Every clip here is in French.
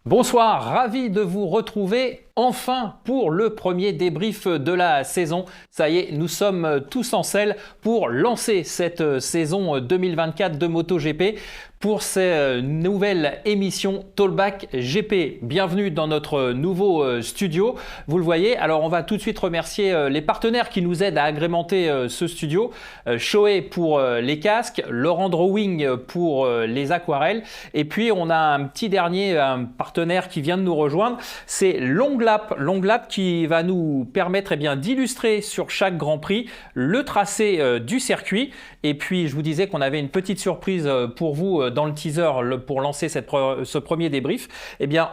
Bonsoir, ravi de vous retrouver enfin pour le premier débrief de la saison. Ça y est, nous sommes tous en selle pour lancer cette saison 2024 de MotoGP. Pour cette nouvelle émission Talkback GP. Bienvenue dans notre nouveau studio. Vous le voyez, alors on va tout de suite remercier les partenaires qui nous aident à agrémenter ce studio. Shoei pour les casques, Laurent Drawing pour les aquarelles. Et puis on a un petit dernier partenaire qui vient de nous rejoindre, c'est Longlap. Longlap qui va nous permettre d'illustrer sur chaque Grand Prix le tracé du circuit. Et puis je vous disais qu'on avait une petite surprise pour vous dans le teaser pour lancer ce premier débrief.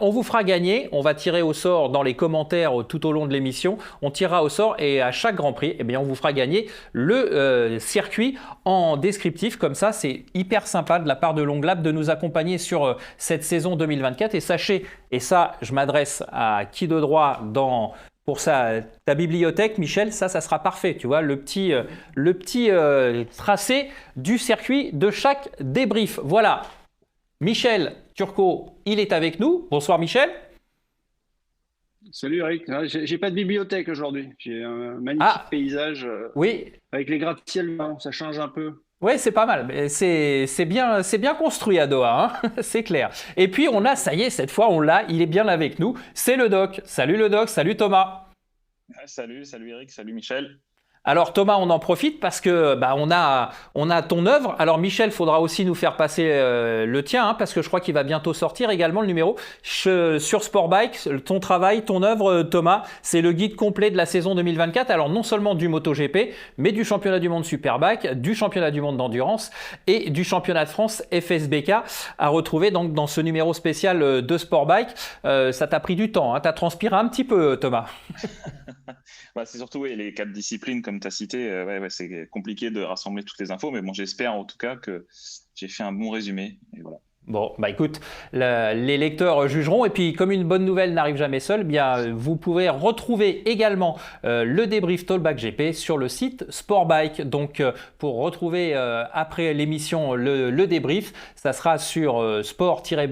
On vous fera gagner, on va tirer au sort dans les commentaires tout au long de l'émission, on tirera au sort et à chaque Grand Prix, on vous fera gagner le circuit en descriptif. Comme ça, c'est hyper sympa de la part de Longlab de nous accompagner sur cette saison 2024. Et sachez, et ça je m'adresse à qui de droit pour ta bibliothèque, Michel, ça sera parfait. Tu vois, le petit tracé du circuit de chaque débrief. Voilà, Michel Turcot, il est avec nous. Bonsoir Michel. Salut Eric, j'ai pas de bibliothèque aujourd'hui. J'ai un magnifique paysage oui. Avec les gratte-ciel, ça change un peu. Oui, c'est pas mal. C'est bien construit à Doha, hein. C'est clair. Et puis on a, ça y est, cette fois on l'a, il est bien avec nous. C'est le doc. Salut le doc, salut Thomas. Salut Eric, salut Michel. Alors Thomas, on en profite parce que on a ton œuvre. Alors Michel, faudra aussi nous faire passer le tien, hein, parce que je crois qu'il va bientôt sortir également le numéro sur Sportbike. Ton travail, ton œuvre, Thomas, c'est le guide complet de la saison 2024. Alors non seulement du MotoGP, mais du championnat du monde Superbike, du championnat du monde d'endurance et du championnat de France FSBK à retrouver donc dans ce numéro spécial de Sportbike. Ça t'a pris du temps, hein, t'as transpiré un petit peu, Thomas. C'est surtout les 4 disciplines comme tu as cité, c'est compliqué de rassembler toutes les infos, mais bon, j'espère en tout cas que j'ai fait un bon résumé. Et voilà. Bon, écoute, les lecteurs jugeront. Et puis, comme une bonne nouvelle n'arrive jamais seule, vous pouvez retrouver également le débrief Talkback GP sur le site Sportbike. Donc, pour retrouver après l'émission le débrief, ça sera sur sport-mag.fr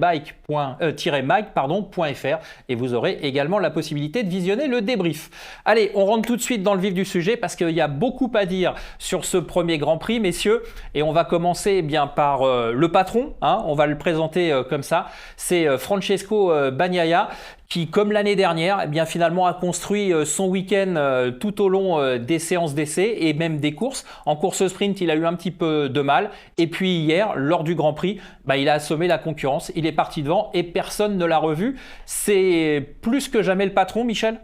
et vous aurez également la possibilité de visionner le débrief. Allez, on rentre tout de suite dans le vif du sujet parce qu'il y a beaucoup à dire sur ce premier Grand Prix, messieurs. Et on va commencer par le patron, hein, on va le présenter comme ça, c'est Francesco Bagnaia qui, comme l'année dernière, finalement a construit son week-end tout au long des séances d'essai et même des courses. En course sprint, il a eu un petit peu de mal. Et puis hier, lors du Grand Prix, il a assommé la concurrence. Il est parti devant et personne ne l'a revu. C'est plus que jamais le patron, Michel ?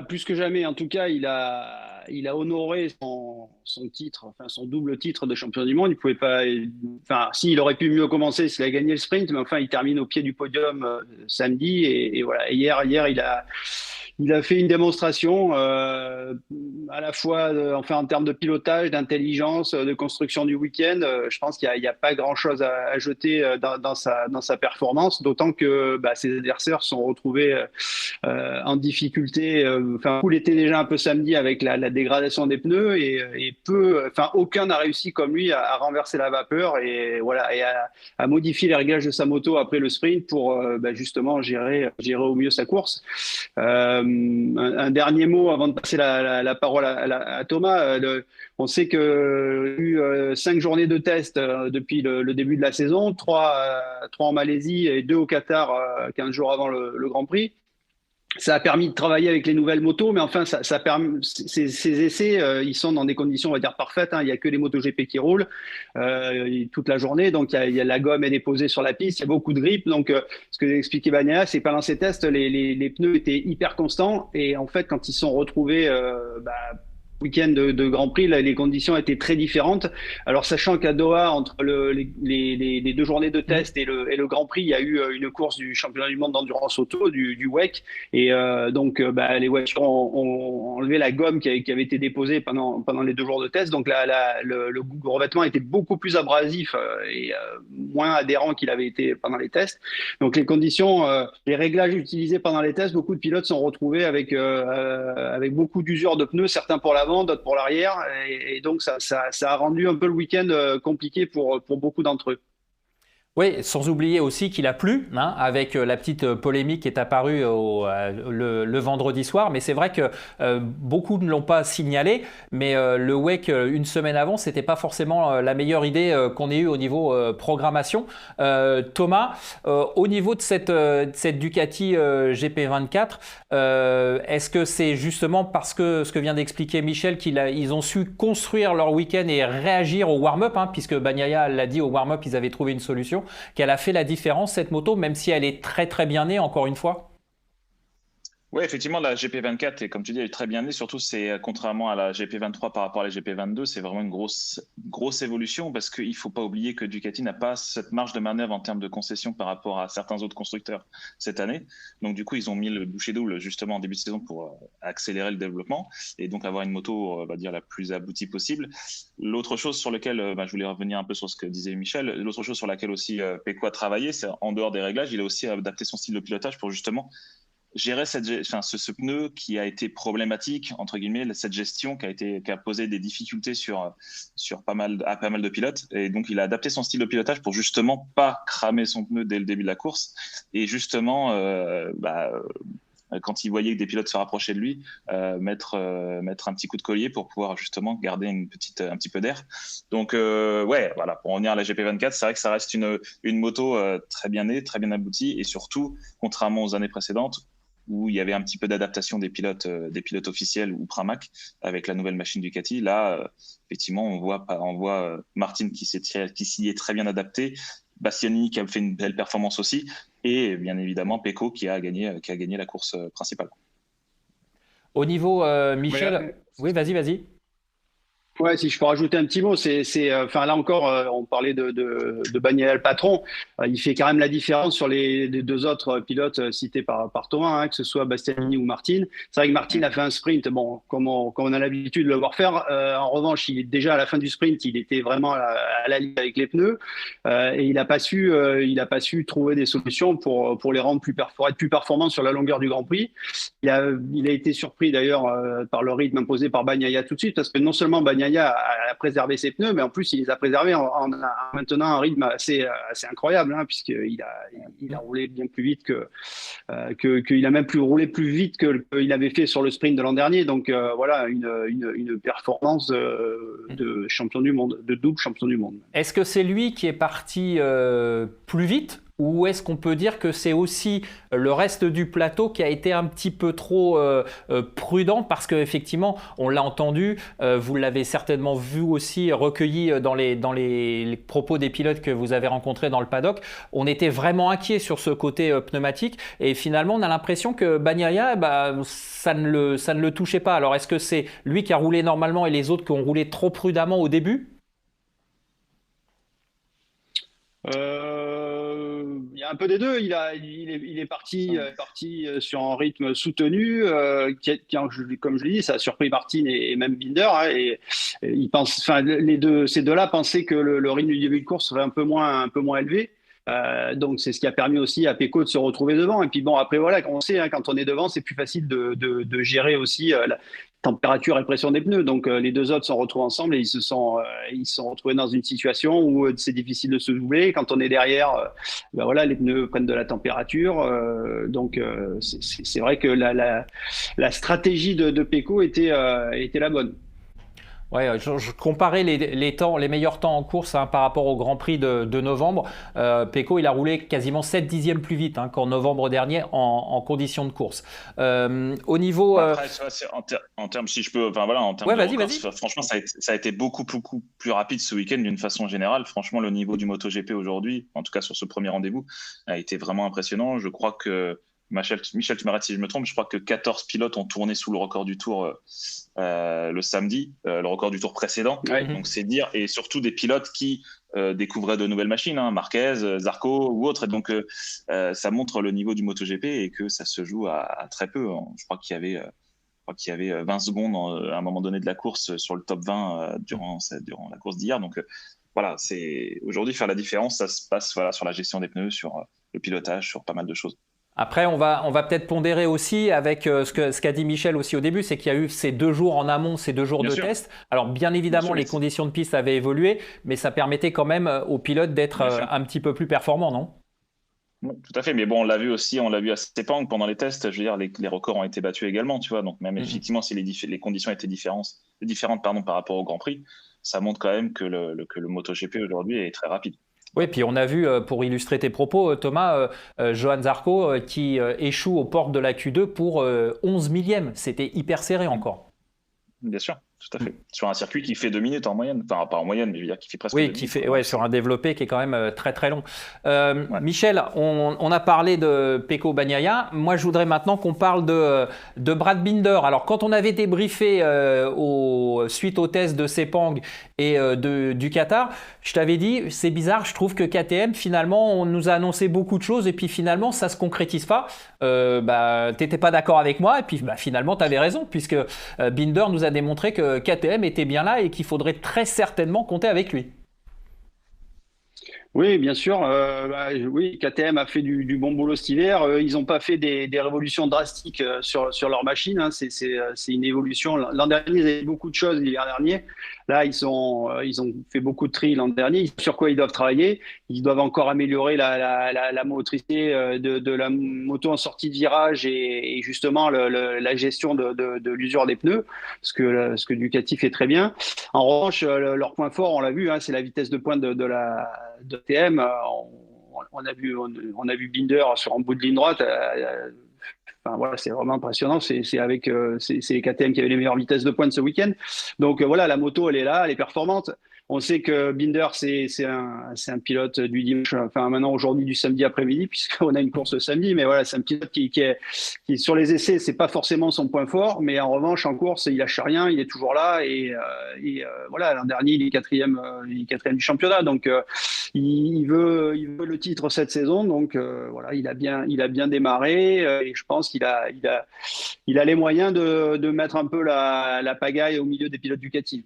Plus que jamais. En tout cas, il a honoré son titre, enfin son double titre de champion du monde. Il pouvait pas, il aurait pu mieux commencer s'il a gagné le sprint, mais enfin, il termine au pied du podium samedi et voilà. Et hier, il a fait une démonstration à la fois en termes de pilotage, d'intelligence, de construction du week-end. Je pense qu'il y a pas grand-chose à jeter dans sa performance, d'autant que ses adversaires sont retrouvés en difficulté. Cool était déjà un peu samedi avec la dégradation des pneus et aucun n'a réussi comme lui à renverser la vapeur et voilà et à modifier les réglages de sa moto après le sprint pour justement gérer au mieux sa course. Un dernier mot avant de passer la parole à Thomas. On sait qu'il y a eu 5 journées de test depuis le début de la saison, 3 en Malaisie et 2 au Qatar 15 jours avant le Grand Prix. Ça a permis de travailler avec les nouvelles motos, mais enfin, ces essais, ils sont dans des conditions, on va dire, parfaites, hein. Il n'y a que les MotoGP qui roulent toute la journée, donc il y a la gomme, elle est posée sur la piste, il y a beaucoup de grip. Donc, ce que expliquait Bagnaia, c'est que pendant ces tests, les pneus étaient hyper constants, et en fait, quand ils sont retrouvés week-end de Grand Prix, là, les conditions étaient très différentes. Alors, sachant qu'à Doha, entre les 2 journées de test et le Grand Prix, il y a eu une course du championnat du monde d'endurance auto, du WEC. Et les voitures ont enlevé la gomme qui avait été déposée pendant les 2 jours de test. Donc, le revêtement était beaucoup plus abrasif et moins adhérent qu'il avait été pendant les tests. Donc, les conditions, les réglages utilisés pendant les tests, beaucoup de pilotes sont retrouvés avec beaucoup d'usure de pneus, certains pour l'avant, d'autres pour l'arrière, et donc ça a rendu un peu le week-end compliqué pour beaucoup d'entre eux. Oui, sans oublier aussi qu'il a plu, hein, avec la petite polémique qui est apparue le vendredi soir. Mais c'est vrai que beaucoup ne l'ont pas signalé, mais le WEC une semaine avant, c'était pas forcément la meilleure idée qu'on ait eue au niveau programmation. Thomas, au niveau de cette Ducati GP24, est-ce que c'est justement parce que ce que vient d'expliquer Michel qu'ils ont su construire leur week-end et réagir au warm-up, hein, puisque Bagnaia l'a dit au warm-up, ils avaient trouvé une solution, qu'elle a fait la différence, cette moto, même si elle est très très bien née, encore une fois? Oui, effectivement, la GP24 est, comme tu dis, elle est très bien née. Surtout, c'est contrairement à la GP23 par rapport à la GP22, c'est vraiment une grosse évolution parce qu'il ne faut pas oublier que Ducati n'a pas cette marge de manœuvre en termes de concession par rapport à certains autres constructeurs cette année. Donc, du coup, ils ont mis le bouchée double justement en début de saison pour accélérer le développement et donc avoir une moto, on va dire, la plus aboutie possible. L'autre chose sur laquelle, je voulais revenir un peu sur ce que disait Michel, l'autre chose sur laquelle aussi Pecco a travaillé, c'est en dehors des réglages, il a aussi adapté son style de pilotage pour justement gérer ce pneu qui a été problématique, entre guillemets, cette gestion qui a posé des difficultés à pas mal de pilotes. Et donc, il a adapté son style de pilotage pour justement pas cramer son pneu dès le début de la course. Et justement, quand il voyait que des pilotes se rapprochaient de lui, mettre un petit coup de collier pour pouvoir justement garder un petit peu d'air. Donc, voilà, pour revenir à la GP24, c'est vrai que ça reste une moto très bien née, très bien aboutie. Et surtout, contrairement aux années précédentes, où il y avait un petit peu d'adaptation des pilotes officiels ou Pramac avec la nouvelle machine Ducati. Là, effectivement, on voit Martin qui s'y est très bien adapté, Bastianini qui a fait une belle performance aussi, et bien évidemment Pecco qui a gagné la course principale. Au niveau Michel, oui, vas-y. Ouais, si je peux rajouter un petit mot, enfin là encore, on parlait de Bagnaia le patron. Il fait quand même la différence sur les deux autres pilotes cités par Thomas, hein, que ce soit Bastianini ou Martin. C'est vrai que Martin a fait un sprint, bon, comme on a l'habitude de le voir faire. En revanche, déjà à la fin du sprint, il était vraiment à la ligne avec les pneus et il n'a pas su trouver des solutions pour les rendre pour être plus performants sur la longueur du Grand Prix. Il a été surpris d'ailleurs par le rythme imposé par Bagnaia tout de suite, parce que non seulement Bagnaia a préservé ses pneus, mais en plus il les a préservés en maintenant un rythme assez incroyable, hein, puisqu'il a roulé bien plus vite qu'il a même plus roulé plus vite qu'il avait fait sur le sprint de l'an dernier. Donc voilà, une performance de champion du monde, de double champion du monde. Est-ce que c'est lui qui est parti plus vite? Ou est-ce qu'on peut dire que c'est aussi le reste du plateau qui a été un petit peu trop prudent? Parce qu'effectivement, on l'a entendu, vous l'avez certainement vu aussi recueilli dans les propos des pilotes que vous avez rencontrés dans le paddock. On était vraiment inquiet sur ce côté pneumatique et finalement on a l'impression que Bagnaia, ça ne le touchait pas. Alors est-ce que c'est lui qui a roulé normalement et les autres qui ont roulé trop prudemment au début? Il y a un peu des deux. Il est parti sur un rythme soutenu, comme je l'ai dit, ça a surpris Martin et même Binder. Hein, et ils pensent, enfin, ces deux-là pensaient que le rythme du début de course serait un peu moins élevé. Donc c'est ce qui a permis aussi à Pecco de se retrouver devant. Et puis bon, après voilà, on sait, hein, quand on est devant, c'est plus facile de gérer aussi la température et pression des pneus. Donc les deux autres se retrouvent ensemble et ils se sont retrouvés dans une situation où c'est difficile de se doubler. Quand on est derrière, voilà, les pneus prennent de la température. Donc c'est vrai que la stratégie de Pecco était la bonne. Ouais, je comparais les meilleurs temps en course, hein, par rapport au Grand Prix de novembre. Pecco, il a roulé quasiment 7 dixièmes plus vite, hein, qu'en novembre dernier en conditions de course. Au niveau... Après, en termes, si je peux, enfin voilà, en termes de records, franchement, ça a été beaucoup plus rapide ce week-end d'une façon générale. Franchement, le niveau du MotoGP aujourd'hui, en tout cas sur ce premier rendez-vous, a été vraiment impressionnant. Je crois que Michel, tu m'arrêtes si je me trompe, je crois que 14 pilotes ont tourné sous le record du tour le samedi, le record du tour précédent. Ouais. Donc c'est dire, et surtout des pilotes qui découvraient de nouvelles machines, hein, Marquez, Zarco ou autres. Et donc ça montre le niveau du MotoGP et que ça se joue à très peu. Je crois qu'il y avait 20 secondes à un moment donné de la course sur le top 20 durant la course d'hier. Donc voilà, c'est aujourd'hui faire la différence, ça se passe sur la gestion des pneus, sur le pilotage, sur pas mal de choses. Après, on va peut-être pondérer aussi avec ce qu'a dit Michel aussi au début, c'est qu'il y a eu ces 2 jours en amont, ces 2 jours Bien de sûr. test. Alors bien évidemment, les conditions de piste avaient évolué, mais ça permettait quand même aux pilotes d'être un petit peu plus performants, non? Oui, tout à fait, mais bon, on l'a vu à Sepang pendant les tests. Je veux dire, les records ont été battus également, tu vois. Donc même effectivement, si les conditions étaient différentes, pardon, par rapport au Grand Prix, ça montre quand même que le MotoGP aujourd'hui est très rapide. Oui, puis on a vu, pour illustrer tes propos, Thomas, Johan Zarco qui échoue aux portes de la Q2 pour 11 millièmes. C'était hyper serré encore. Bien sûr, tout à fait. Sur un circuit qui fait 2 minutes en moyenne, enfin pas en moyenne, mais je veux dire qui fait presque 2 Oui, minutes. qui fait, ouais, sur un développé qui est quand même très très long. Ouais. Michel, on a parlé de Pecco Bagnaia. Moi, je voudrais maintenant qu'on parle de Brad Binder. Alors, quand on avait débriefé suite au test de Sepang et du Qatar, je t'avais dit, c'est bizarre, je trouve que KTM, finalement, on nous a annoncé beaucoup de choses et puis finalement, ça se concrétise pas. T'étais pas d'accord avec moi et puis finalement, tu avais raison puisque Binder nous a démontré que KTM était bien là et qu'il faudrait très certainement compter avec lui. Oui, bien sûr. Oui, KTM a fait du bon boulot cet hiver. Ils n'ont pas fait des révolutions drastiques sur leur machine, hein. C'est une évolution. L'an dernier, ils avaient beaucoup de choses l'hiver dernier. Là, ils ont fait beaucoup de tri l'an dernier. Sur quoi ils doivent travailler? Ils doivent encore améliorer la motricité de la moto en sortie de virage et justement la gestion de l'usure des pneus, ce que Ducati fait très bien. En revanche, leur point fort, on l'a vu, hein, c'est la vitesse de pointe de TM. On a vu Binder sur un bout de ligne droite. Enfin, voilà, c'est vraiment impressionnant. C'est les KTM qui avaient les meilleures vitesses de pointe ce week-end. Donc voilà, la moto, elle est là, elle est performante. On sait que Binder, c'est un pilote du dimanche, enfin maintenant aujourd'hui du samedi après-midi, puisqu'on a une course le samedi. Mais voilà, c'est un pilote qui sur les essais, c'est pas forcément son point fort, mais en revanche en course, il lâche rien, il est toujours là. Voilà, l'an dernier, il est quatrième du championnat, donc il veut le titre cette saison. Donc voilà, il a bien démarré et je pense qu'il a les moyens de mettre un peu la pagaille au milieu des pilotes Ducati.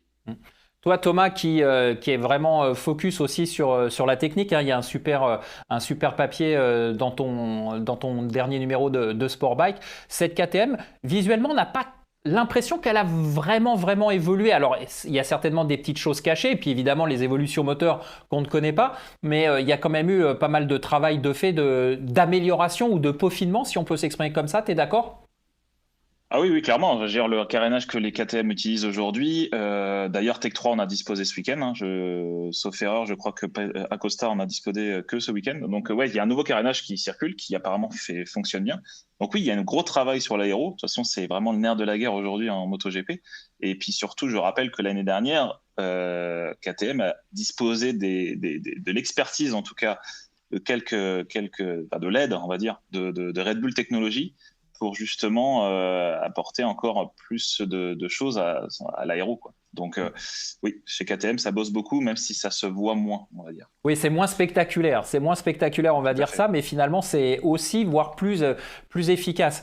Toi, Thomas, qui est vraiment focus aussi sur la technique, hein, il y a un super papier dans ton dernier numéro de Sport Bike. Cette KTM, visuellement, n'a pas l'impression qu'elle a vraiment évolué. Alors, il y a certainement des petites choses cachées, et puis évidemment les évolutions moteurs qu'on ne connaît pas, mais il y a quand même eu pas mal de travail de fait d'amélioration ou de peaufinement, si on peut s'exprimer comme ça. T'es d'accord? Ah oui, clairement. Je veux dire, le carénage que les KTM utilisent aujourd'hui, d'ailleurs, Tech 3 en a disposé ce week-end. Hein, sauf erreur, je crois que Acosta en a disposé que ce week-end. Donc, ouais, il y a un nouveau carénage qui circule, qui apparemment fonctionne bien. Donc oui, il y a un gros travail sur l'aéro. De toute façon, c'est vraiment le nerf de la guerre aujourd'hui en MotoGP. Et puis surtout, je rappelle que l'année dernière, KTM a disposé de l'expertise, en tout cas, de de l'aide, on va dire, de Red Bull Technologies, pour justement apporter encore plus de choses à l'aéro, quoi. Donc oui, chez KTM, ça bosse beaucoup, même si ça se voit moins, on va dire. Oui, c'est moins spectaculaire, on va dire ça, mais finalement, c'est aussi, voire plus efficace.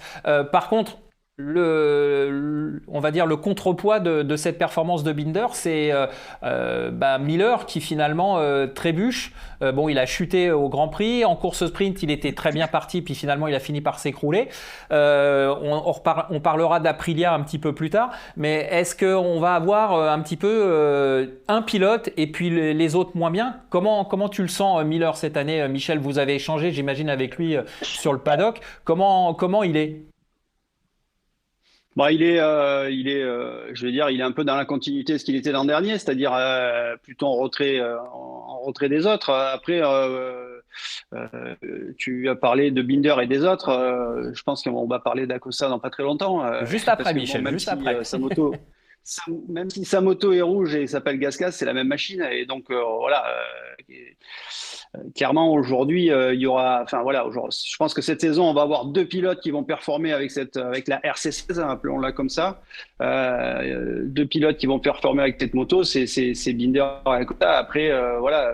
Par contre, on va dire le contrepoids de cette performance de Binder, c'est Miller qui finalement trébuche. Bon, il a chuté au Grand Prix. En course sprint, il était très bien parti, puis finalement, il a fini par s'écrouler. On parlera d'Aprilia un petit peu plus tard, mais est-ce qu'on va avoir un petit peu un pilote et puis les autres moins bien? Comment tu le sens, Miller, cette année? Michel, vous avez échangé, j'imagine, avec lui sur le paddock. Comment il est? Bon, je vais dire, il est un peu dans la continuité de ce qu'il était l'an dernier, c'est-à-dire plutôt en retrait des autres. Après, tu as parlé de Binder et des autres. Je pense qu'on va parler d'Acosta dans pas très longtemps. Juste après, Michel, même juste si, après. même si sa moto est rouge et s'appelle Gasgas, c'est la même machine. Et donc, voilà. Clairement, aujourd'hui, il y aura. Enfin, voilà. Je pense que cette saison, on va avoir 2 pilotes qui vont performer avec la RC16, hein, appelons-la comme ça. 2 pilotes qui vont performer avec cette moto, c'est Binder et Acosta. Après, voilà.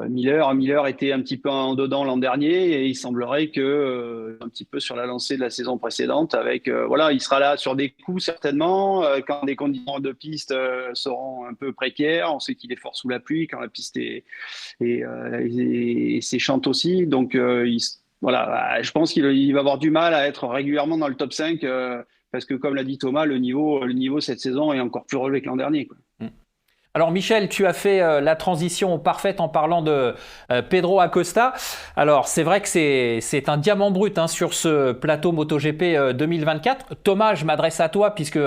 Miller était un petit peu en dedans l'an dernier et il semblerait que un petit peu sur la lancée de la saison précédente avec voilà, il sera là sur des coups certainement quand les conditions de piste seront un peu précaires. On sait qu'il est fort sous la pluie quand la piste est séchante aussi, donc voilà, je pense qu'il va avoir du mal à être régulièrement dans le top 5 parce que, comme l'a dit Thomas, le niveau cette saison est encore plus relevé que l'an dernier, quoi. Alors Michel, tu as fait la transition parfaite en parlant de Pedro Acosta. Alors c'est vrai que c'est un diamant brut hein, sur ce plateau MotoGP 2024. Thomas, je m'adresse à toi puisque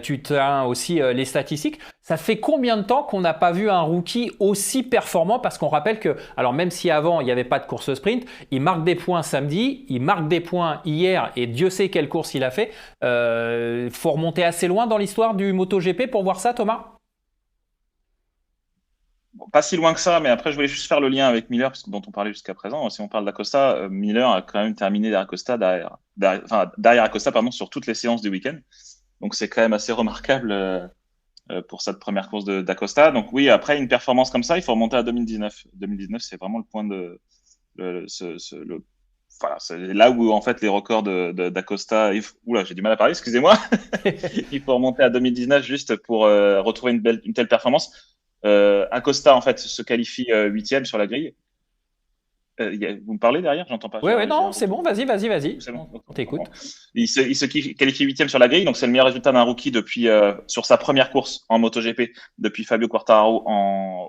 tu as aussi les statistiques. Ça fait combien de temps qu'on n'a pas vu un rookie aussi performant? Parce qu'on rappelle que, alors même si avant il n'y avait pas de course sprint, il marque des points samedi, il marque des points hier et Dieu sait quelle course il a fait. Faut remonter assez loin dans l'histoire du MotoGP pour voir ça, Thomas? Bon, pas si loin que ça, mais après, je voulais juste faire le lien avec Miller, parce que, dont on parlait jusqu'à présent. Si on parle d'Acosta, Miller a quand même terminé derrière Acosta pardon, sur toutes les séances du week-end. Donc, c'est quand même assez remarquable pour cette première course d'Acosta. Donc, oui, après une performance comme ça, il faut remonter à 2019. 2019, c'est vraiment le point de. Voilà, c'est là où, en fait, les records d'Acosta. Oula, j'ai du mal à parler, excusez-moi. Il faut remonter à 2019 juste pour retrouver une telle performance. Acosta en fait se qualifie 8e sur la grille. Vous me parlez derrière? J'entends pas. Oui, non, c'est bon, vas-y. C'est bon. On t'écoute. Il se qualifie 8e sur la grille, donc c'est le meilleur résultat d'un rookie depuis sur sa première course en MotoGP depuis Fabio Quartararo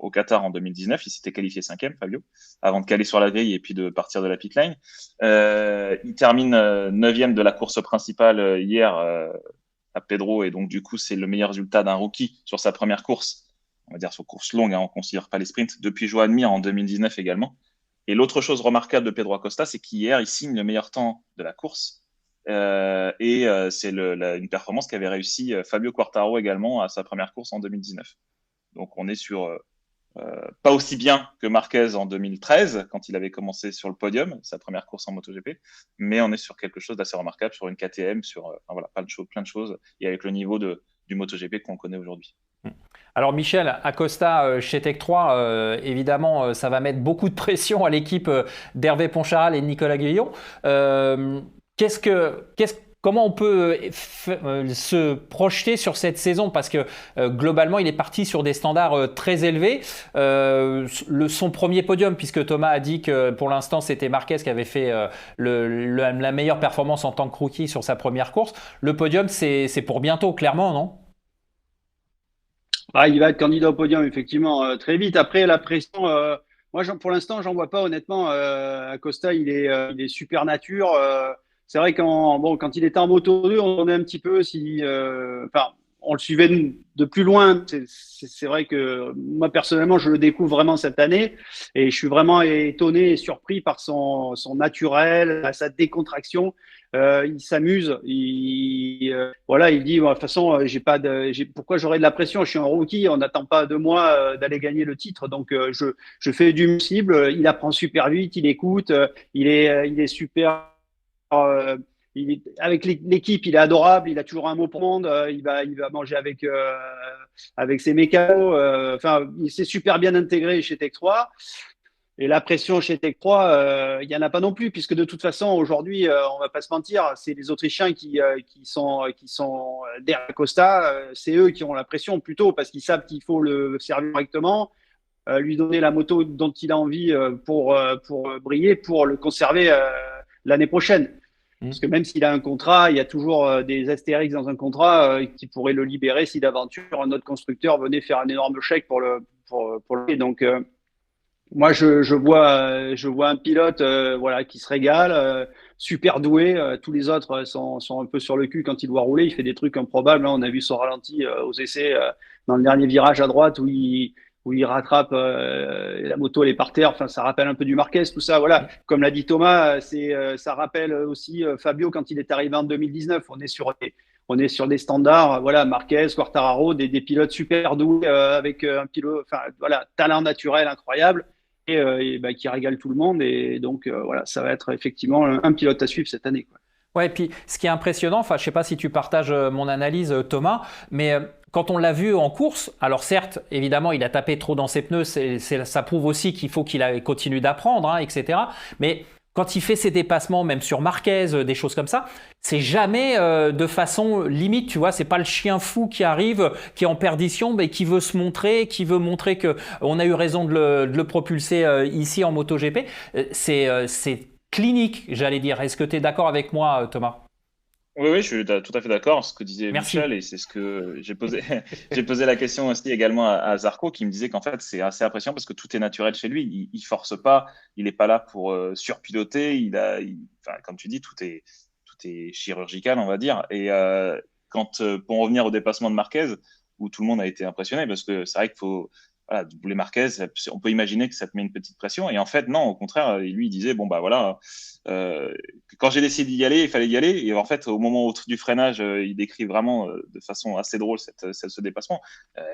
au Qatar en 2019. Il s'était qualifié 5e, Fabio, avant de caler sur la grille et puis de partir de la pit lane. Il termine 9e de la course principale hier à Pedro, et donc du coup c'est le meilleur résultat d'un rookie sur sa première course. On va dire sur course longue, hein, on ne considère pas les sprints, depuis Joan Mir en 2019 également. Et l'autre chose remarquable de Pedro Acosta, c'est qu'hier, il signe le meilleur temps de la course. C'est une performance qu'avait réussi Fabio Quartararo également à sa première course en 2019. Donc on est sur pas aussi bien que Marquez en 2013, quand il avait commencé sur le podium, sa première course en MotoGP, mais on est sur quelque chose d'assez remarquable, sur une KTM, sur voilà, plein de choses, et avec le niveau du MotoGP qu'on connaît aujourd'hui. Alors Michel, Acosta chez Tech 3, évidemment, ça va mettre beaucoup de pression à l'équipe d'Hervé Poncharal et de Nicolas Guillon. Comment on peut se projeter sur cette saison? Parce que globalement, il est parti sur des standards très élevés. Son premier podium, puisque Thomas a dit que pour l'instant, c'était Marquez qui avait fait la meilleure performance en tant que rookie sur sa première course. Le podium, c'est pour bientôt, clairement, non? Il va être candidat au podium, effectivement, très vite. Après, la pression, moi, pour l'instant, j'en vois pas, honnêtement. Acosta, il est super nature. C'est vrai quand il était en Moto 2, on est un petit peu si. On le suivait de plus loin. C'est vrai que moi, personnellement, je le découvre vraiment cette année et je suis vraiment étonné et surpris par son naturel, sa décontraction. Il s'amuse, voilà, il dit, de toute façon, pourquoi j'aurais de la pression? Je suis un rookie, on n'attend pas de moi d'aller gagner le titre, donc je fais du possible. Il apprend super vite, il écoute, il est super. Avec l'équipe, il est adorable, il a toujours un mot pour le monde, il va manger avec ses mécanos. Il s'est super bien intégré chez Tech 3. Et la pression chez Tech 3, il n'y en a pas non plus, puisque de toute façon, aujourd'hui, on va pas se mentir, c'est les Autrichiens qui sont derrière Costa, c'est eux qui ont la pression plutôt, parce qu'ils savent qu'il faut le servir correctement, lui donner la moto dont il a envie pour briller, pour le conserver l'année prochaine. Parce que même s'il a un contrat, il y a toujours des astérix dans un contrat qui pourraient le libérer si d'aventure un autre constructeur venait faire un énorme chèque pour le. Donc, moi, je vois un pilote voilà, qui se régale, super doué. Tous les autres sont un peu sur le cul quand il doit rouler. Il fait des trucs improbables. Là, on a vu son ralenti aux essais dans le dernier virage à droite où il rattrape la moto, elle est par terre. Enfin, ça rappelle un peu du Marquez, tout ça. Voilà, comme l'a dit Thomas, ça rappelle aussi Fabio quand il est arrivé en 2019. On est sur des standards, voilà, Marquez, Quartararo, des pilotes super doués avec un pilote, enfin voilà, talent naturel incroyable et qui régale tout le monde. Et donc voilà, ça va être effectivement un pilote à suivre cette année, quoi. Ouais, et puis ce qui est impressionnant, enfin, je sais pas si tu partages mon analyse, Thomas, mais quand on l'a vu en course, alors certes, évidemment, il a tapé trop dans ses pneus, ça prouve aussi qu'il faut qu'il continue d'apprendre, hein, etc. Mais quand il fait ses dépassements, même sur Marquez, des choses comme ça, c'est jamais de façon limite, tu vois. C'est pas le chien fou qui arrive, qui est en perdition, mais qui veut se montrer, qui veut montrer que on a eu raison de le propulser ici en MotoGP. C'est clinique, j'allais dire. Est-ce que tu es d'accord avec moi, Thomas? Oui, je suis tout à fait d'accord. Ce que disait Merci. Michel, et c'est ce que j'ai posé, j'ai posé la question aussi également à Zarco, qui me disait qu'en fait, c'est assez impressionnant parce que tout est naturel chez lui. Il force pas, il n'est pas là pour surpiloter. Enfin, comme tu dis, tout est chirurgical, on va dire. Et pour en revenir au dépassement de Marquez, où tout le monde a été impressionné, parce que c'est vrai qu'il faut, voilà, doubler Marquez, on peut imaginer que ça te met une petite pression. Et en fait, non, au contraire, lui, il disait, bon, bah voilà, quand j'ai décidé d'y aller, il fallait y aller. Et en fait, au moment du freinage, il décrit vraiment de façon assez drôle ce dépassement.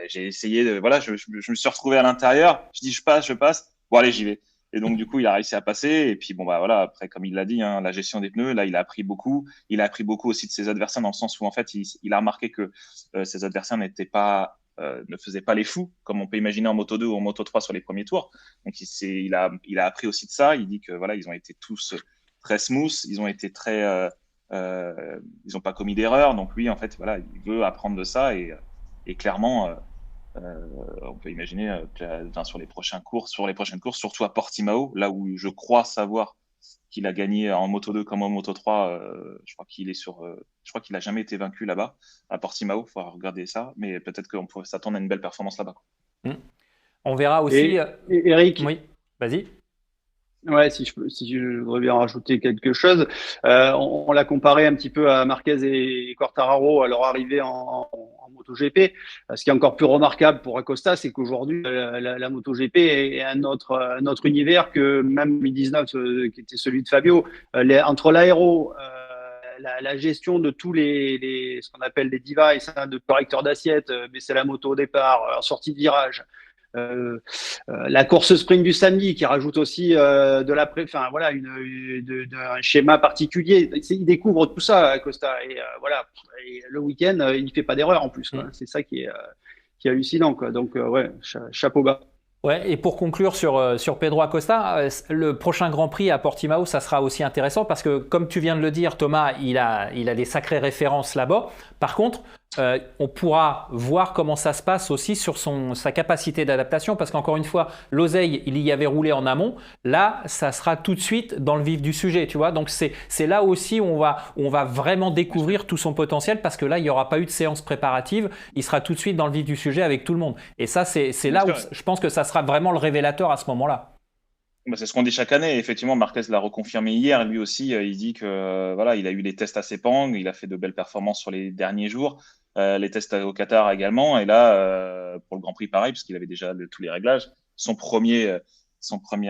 J'ai essayé voilà, je me suis retrouvé à l'intérieur. Je dis, je passe. Bon, allez, j'y vais. Et donc, du coup, il a réussi à passer. Et puis, bon, bah voilà, après, comme il l'a dit, hein, la gestion des pneus, là, il a appris beaucoup. Il a appris beaucoup aussi de ses adversaires dans le sens où, en fait, il a remarqué que ses adversaires ne faisaient pas les fous, comme on peut imaginer en Moto 2 ou en Moto 3 sur les premiers tours. Donc, il a appris aussi de ça. Il dit que voilà, ils ont été tous très smooth, ils ont été ils n'ont pas commis d'erreur. Donc lui, en fait, voilà, il veut apprendre de ça et clairement, on peut imaginer sur les prochaines courses, surtout à Portimao, là où je crois savoir qu'il a gagné en Moto 2 comme en Moto 3. Je crois je crois qu'il a jamais été vaincu là-bas à Portimao. Il faudra regarder ça, mais peut-être qu'on pourrait s'attendre à une belle performance là-bas. On verra aussi. Et Eric. Oui, vas-y. Ouais, si je voudrais bien rajouter quelque chose, on l'a comparé un petit peu à Marquez et Quartararo à leur arrivée en MotoGP. Ce qui est encore plus remarquable pour Acosta, c'est qu'aujourd'hui la MotoGP est un autre univers que même 2019 qui était celui de Fabio. Entre l'aéro, la gestion de tous ce qu'on appelle les devices, hein, de correcteurs d'assiette, baisser la moto au départ, en sortie de virage. La course sprint du samedi qui rajoute aussi enfin voilà, un schéma particulier. Il découvre tout ça, Acosta, et voilà. Et le week-end, il ne fait pas d'erreur en plus. Quoi. C'est ça qui est hallucinant. Quoi. Donc ouais, chapeau bas. Ouais, et pour conclure sur Pedro Acosta, le prochain Grand Prix à Portimao, ça sera aussi intéressant parce que, comme tu viens de le dire, Thomas, il a des sacrées références là-bas. Par contre, on pourra voir comment ça se passe aussi sur sa capacité d'adaptation parce qu'encore une fois, l'oseille, il y avait roulé en amont. Là, ça sera tout de suite dans le vif du sujet, tu vois. Donc, c'est là aussi où on va vraiment découvrir tout son potentiel parce que là, il n'y aura pas eu de séance préparative. Il sera tout de suite dans le vif du sujet avec tout le monde. Et ça, c'est là où je pense que ça sera vraiment le révélateur à ce moment-là. Bah, c'est ce qu'on dit chaque année. Effectivement, Marquez l'a reconfirmé hier. Lui aussi, il dit que voilà, il a eu les tests à Sepang, il a fait de belles performances sur les derniers jours, les tests au Qatar également. Et là, pour le Grand Prix, pareil, parce qu'il avait déjà tous les réglages. Sa première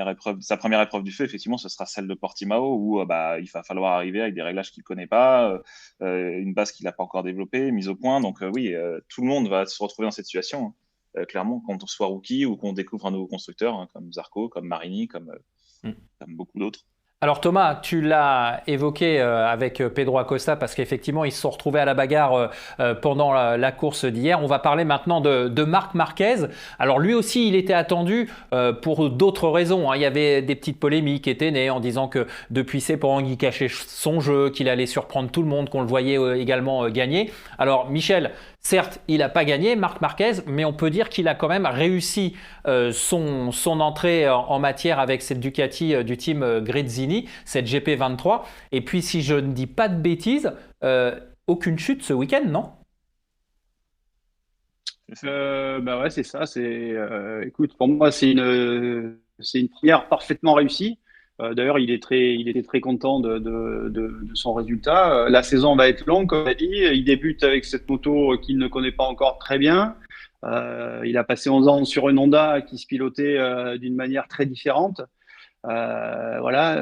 épreuve du feu, effectivement, ce sera celle de Portimao, où bah, il va falloir arriver avec des réglages qu'il connaît pas, une base qu'il n'a pas encore développée, mise au point. Donc oui, tout le monde va se retrouver dans cette situation. Hein. Clairement, quand on soit rookie ou qu'on découvre un nouveau constructeur, hein, comme Zarco, comme Marini, comme beaucoup d'autres. Alors Thomas, tu l'as évoqué avec Pedro Acosta parce qu'effectivement ils se sont retrouvés à la bagarre pendant la course d'hier. On va parler maintenant de Marc Marquez. Alors lui aussi il était attendu pour d'autres raisons. Hein. Il y avait des petites polémiques qui étaient nées en disant que depuis Sepang il cachait son jeu, qu'il allait surprendre tout le monde, qu'on le voyait également gagner. Alors Michel, certes, il n'a pas gagné, Marc Marquez, mais on peut dire qu'il a quand même réussi son entrée en matière avec cette Ducati du team Gresini, cette GP23. Et puis, si je ne dis pas de bêtises, aucune chute ce week-end, non? Bah ouais, c'est ça. Écoute, pour moi, c'est une première parfaitement réussie. D'ailleurs, il était très content de son résultat. La saison va être longue, comme on a dit. Il débute avec cette moto qu'il ne connaît pas encore très bien. Il a passé 11 ans sur une Honda qui se pilotait d'une manière très différente. Voilà,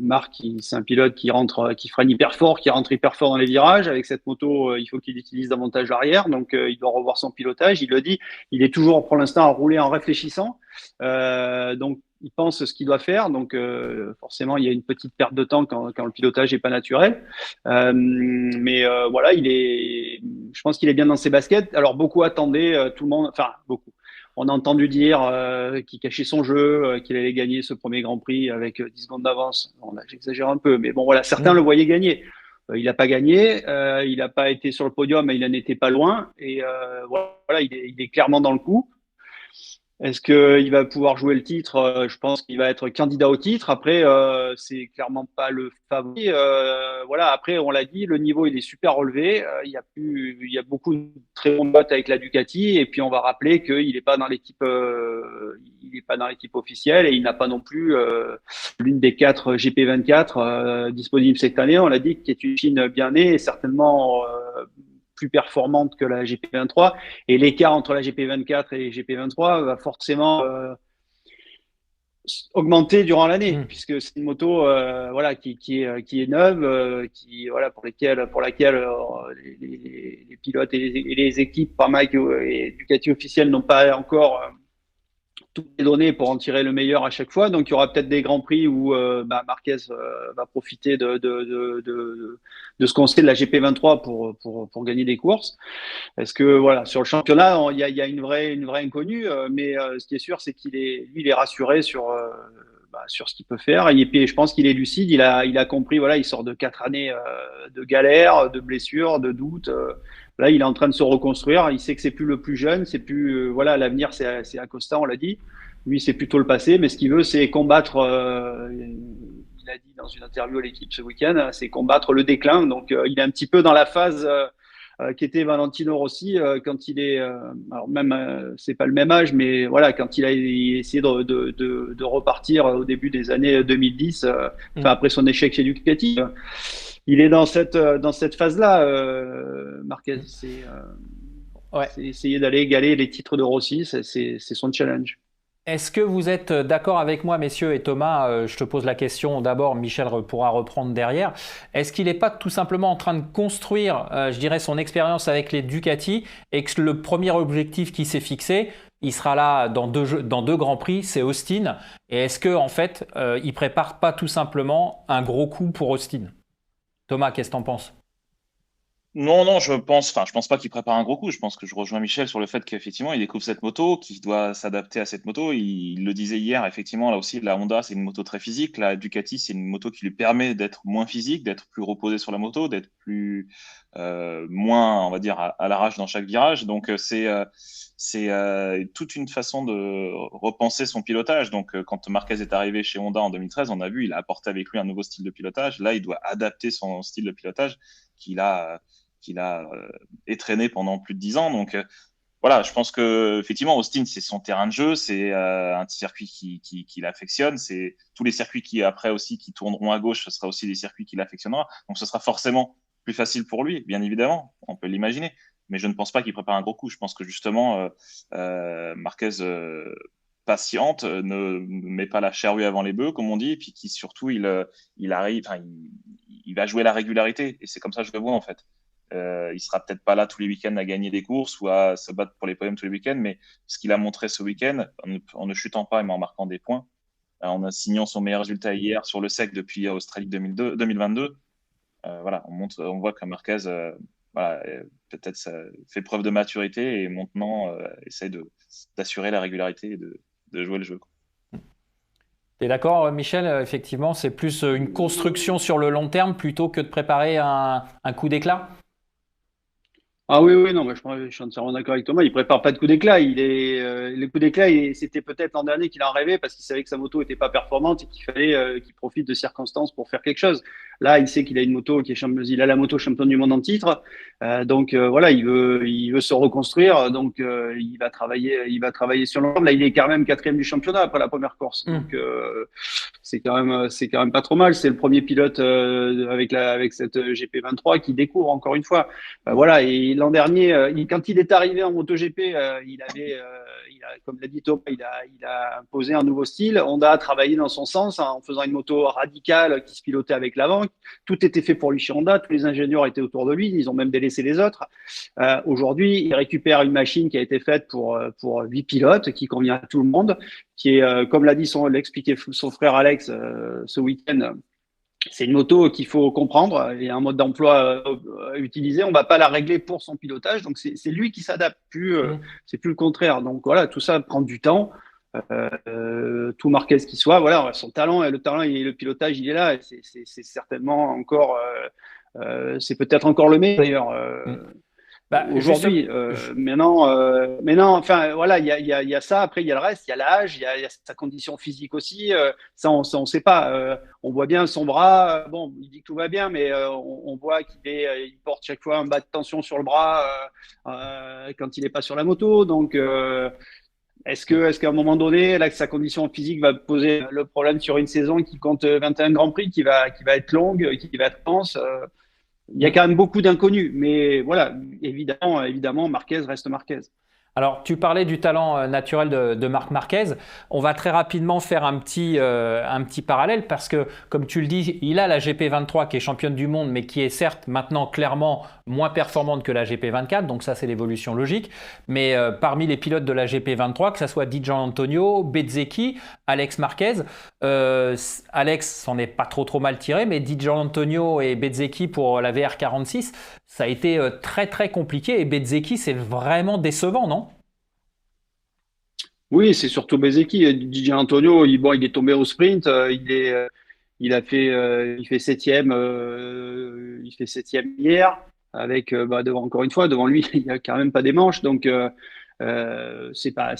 Marc, c'est un pilote qui freine hyper fort, qui rentre hyper fort dans les virages. Avec cette moto, il faut qu'il utilise davantage l'arrière, donc il doit revoir son pilotage. Il le dit, il est toujours pour l'instant à rouler en réfléchissant. Donc il pense ce qu'il doit faire, donc forcément il y a une petite perte de temps quand le pilotage n'est pas naturel. Mais voilà, je pense qu'il est bien dans ses baskets. Alors beaucoup attendaient, tout le monde, enfin beaucoup. On a entendu dire qu'il cachait son jeu, qu'il allait gagner ce premier Grand Prix avec 10 secondes d'avance. Bon, là, j'exagère un peu, mais bon, voilà, certains le voyaient gagner. Il n'a pas gagné, il n'a pas été sur le podium, mais il n'en était pas loin. Et voilà, il est clairement dans le coup. Est-ce qu'il va pouvoir jouer le titre? Je pense qu'il va être candidat au titre. Après, c'est clairement pas le favori. Voilà. Après, on l'a dit, le niveau il est super relevé. Il y a beaucoup de très bons potes avec la Ducati. Et puis, on va rappeler qu'il n'est pas dans l'équipe, il est pas dans l'équipe officielle et il n'a pas non plus l'une des 4 GP24 disponibles cette année. On l'a dit, qui est une Chine bien née et certainement plus performante que la GP23. Et l'écart entre la GP24 et la GP23 va forcément augmenter durant l'année, puisque c'est une moto voilà, qui est neuve, voilà, pour laquelle les pilotes et les équipes, par Mike et Ducati officielles, n'ont pas encore toutes les données pour en tirer le meilleur à chaque fois. Donc, il y aura peut-être des grands prix où Marquez va profiter de ce qu'on sait de la GP23 pour gagner des courses. Est-ce que voilà, sur le championnat, il y a une vraie inconnue, mais ce qui est sûr, c'est il est rassuré sur ce qu'il peut faire. Et puis, je pense qu'il est lucide. Il a compris. Voilà, il sort de 4 années de galère, de blessures, de doutes. Là, il est en train de se reconstruire. Il sait que c'est plus le plus jeune. C'est plus voilà, l'avenir, c'est Acosta, on l'a dit. Lui, c'est plutôt le passé. Mais ce qu'il veut, c'est combattre. Il a dit dans une interview à l'équipe ce week-end, c'est combattre le déclin. Donc, il est un petit peu dans la phase qu'était Valentino Rossi quand il est, alors même c'est pas le même âge, mais voilà, quand il a essayé de repartir au début des années 2010, après son échec chez Ducati, il est dans cette phase-là, Marquez. C'est essayer d'aller égaler les titres de Rossi, c'est son challenge. Est-ce que vous êtes d'accord avec moi, messieurs, et Thomas, je te pose la question d'abord, Michel pourra reprendre derrière. Est-ce qu'il n'est pas tout simplement en train de construire, je dirais, son expérience avec les Ducati et que le premier objectif qui s'est fixé, il sera là dans deux grands prix, c'est Austin. Et est-ce qu'en fait, il ne prépare pas tout simplement un gros coup pour Austin? Thomas, qu'est-ce que tu en penses? Non, je pense pas qu'il prépare un gros coup. Je pense que je rejoins Michel sur le fait qu'effectivement, il découvre cette moto, qu'il doit s'adapter à cette moto. Il le disait hier, effectivement, là aussi, la Honda, c'est une moto très physique. La Ducati, c'est une moto qui lui permet d'être moins physique, d'être plus reposé sur la moto, d'être moins, on va dire, à l'arrache dans chaque virage. Donc, c'est toute une façon de repenser son pilotage. Donc, quand Marquez est arrivé chez Honda en 2013, on a vu, il a apporté avec lui un nouveau style de pilotage. Là, il doit adapter son style de pilotage qu'il a étraîné pendant plus de 10 ans. Donc voilà, je pense que effectivement Austin, c'est son terrain de jeu, c'est un circuit qui l'affectionne, c'est tous les circuits qui après aussi qui tourneront à gauche, ce sera aussi des circuits qu'il affectionnera. Donc ce sera forcément plus facile pour lui, bien évidemment, on peut l'imaginer. Mais je ne pense pas qu'il prépare un gros coup. Je pense que justement Marquez patiente, ne met pas la charrue avant les bœufs, comme on dit, et puis qui surtout il arrive, il va jouer la régularité. Et c'est comme ça que je le vois en fait. Il sera peut-être pas là tous les week-ends à gagner des courses ou à se battre pour les podiums tous les week-ends, mais ce qu'il a montré ce week-end, en ne chutant pas mais en marquant des points, en signant son meilleur résultat hier sur le sec depuis Australie 2022, voilà, on voit que Marquez voilà, peut-être ça fait preuve de maturité et maintenant essaie d'assurer la régularité et de jouer le jeu. Tu es d'accord, Michel? Effectivement, c'est plus une construction sur le long terme plutôt que de préparer un coup d'éclat? Ah oui, non, mais je suis entièrement d'accord avec Thomas. Il prépare pas de coup d'éclat. Le coup d'éclat, c'était peut-être l'an dernier qu'il en rêvait parce qu'il savait que sa moto était pas performante et qu'il fallait qu'il profite de circonstances pour faire quelque chose. Là, il sait qu'il a une moto qui est il a la moto champion du monde en titre. Donc voilà, il veut se reconstruire. Donc il va travailler sur l'ensemble. Là, il est quand même 4e du championnat après la première course. Donc c'est quand même pas trop mal. C'est le premier pilote avec cette GP23 qui découvre encore une fois. Voilà, et l'an dernier, quand il est arrivé en MotoGP, comme l'a dit Thomas, il a imposé un nouveau style. Honda a travaillé dans son sens en faisant une moto radicale qui se pilotait avec l'avant. Tout était fait pour lui chez Honda, tous les ingénieurs étaient autour de lui, ils ont même délaissé les autres. Aujourd'hui, il récupère une machine qui a été faite pour 8 pilotes, qui convient à tout le monde, qui est, comme l'expliquait son frère Alex ce week-end, c'est une moto qu'il faut comprendre. Il y a un mode d'emploi à utiliser. On ne va pas la régler pour son pilotage. Donc, c'est lui qui s'adapte. C'est plus le contraire. Donc, voilà, tout ça prend du temps. Tout Marquez qui soit. Voilà, son talent et le pilotage, il est là. C'est certainement encore. C'est peut-être encore le meilleur d'ailleurs. aujourd'hui. Maintenant, enfin, voilà, il y a ça. Après, il y a le reste. Il y a l'âge, il y a sa condition physique aussi. Ça, on sait pas. On voit bien son bras. Bon, il dit que tout va bien, mais on voit il porte chaque fois un bas de tension sur le bras quand il n'est pas sur la moto. Donc, est-ce qu'à un moment donné, là, que sa condition physique va poser le problème sur une saison qui compte 21 Grands Prix, qui va être longue, qui va être dense il y a quand même beaucoup d'inconnus, mais voilà, évidemment, Marquez reste Marquez. Alors, tu parlais du talent naturel de Marc Marquez. On va très rapidement faire un petit parallèle parce que, comme tu le dis, il a la GP23 qui est championne du monde, mais qui est certes maintenant clairement moins performante que la GP24. Donc ça, c'est l'évolution logique. Mais parmi les pilotes de la GP23, que ce soit Di Giannantonio, Bezzecchi, Alex Marquez, Alex s'en est pas trop mal tiré, mais Di Giannantonio et Bezzecchi pour la VR46, ça a été très très compliqué. Et Bezzecchi, c'est vraiment décevant, non? Oui, c'est surtout Bezzecchi. DJ Antonio, il est tombé au sprint. Il fait septième. Il fait septième hier. Avec, encore une fois, devant lui, il n'y a quand même pas des manches. Donc, c'est pas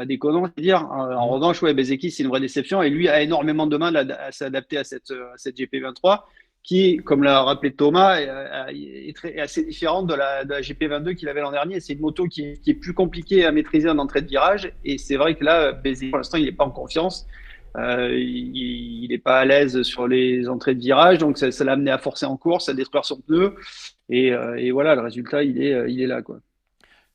déconnant, je veux dire. En revanche, ouais, Bezzecchi, c'est une vraie déception. Et lui a énormément de mal à s'adapter à cette GP23 qui, comme l'a rappelé Thomas, est assez différente de la GP22 qu'il avait l'an dernier. C'est une moto qui est plus compliquée à maîtriser en entrée de virage. Et c'est vrai que là, Bezzecchi, pour l'instant, il n'est pas en confiance. Il n'est pas à l'aise sur les entrées de virage. Donc, ça l'a amené à forcer en course, à détruire son pneu. Et voilà, le résultat, il est là, quoi.